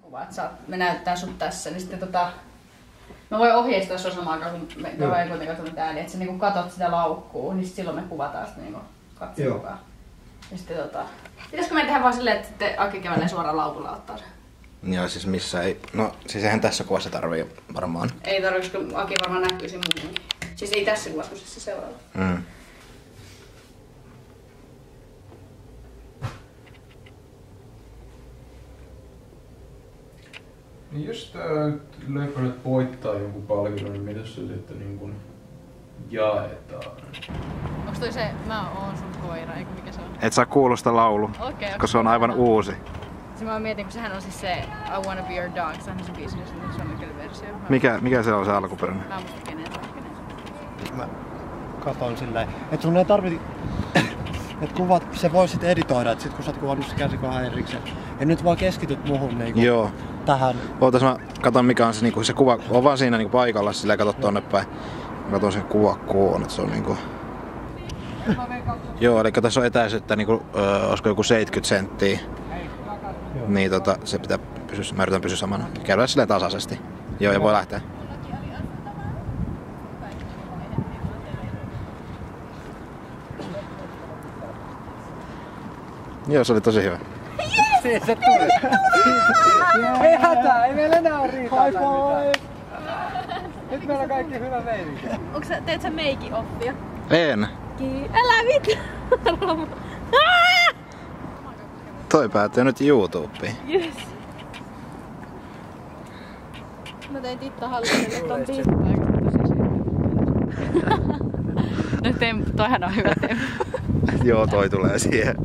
kuva, että me näyttää sut tässä, niin sitten mä voin ohjeistaa sua samaan aikaan, kun me ei kuitenkaan tullut ääni, että sä niinku katot sitä laukkuu, niin silloin me kuvataan sitä niinku katsomaan mukaan. Ja sitten pitäisikö me tehdä vaan silleen, että sitten Aki kävelee suoraan laukulla ottaa sen? Joo, siis missä ei... No, siis eihän tässä kuvassa tarvii varmaan. Ei tarvii, koska Aki varmaan näkyy siinä muutenkin. Siis ei tässä kuvassa, kun se seuraava. Niin jos tää leffa nyt voittaa jonkun palkinnon, niin mitä se sitten niin kuin jaetaan? Onks toi se Mä oon sun koira, eikö mikä se on? Et saa kuulosta laulu, koska se on aivan uusi. Se mä mietin, kun sehän on siis se I Wanna Be Your Dog, sehän on se biisi, se on suomenkielinen versio. Mikä se on se alkuperäinen? Mä en muista kenen se. Mä katon silleen, että sun ei tarvitse, että kuvat, se voi sit editoida, että sit kun sä oot kuvannut se käsikohan erikseen. Ja nyt vaan keskityt muhun niinku tähän. Ootas mä katon mikä on se, niinku, se kuva, on vaan siinä niinku paikalla, sillä kato tonne päin. Mä katon sen kuvakoon, että se on niinku... Joo, eli tässä on etäisyyttä niinku, olisiko joku 70 senttiä. Niin se pitää pysyä, mä yritän pysyä samana. Käydään silleen tasaisesti. Joo, ja voi lähteä. Joo, se oli tosi hyvä. Siis se tuli. Ei hätää, ei meillä enää ole riitaa. High five! Nyt meillä on kaikki hyvä meininki. Teet sä make-offia? En. Älä vittu! Toi päätyy nyt YouTubeen. Yes. Mä tein Titta Halliselle ton piippää. No toihan on hyvä temppu. Joo, toi tulee siihen.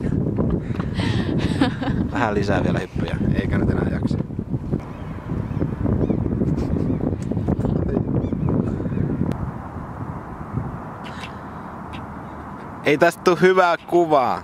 Vähän lisää vielä hyppyjä, eikä nyt enää jaksa. Ei tästä tule hyvää kuvaa.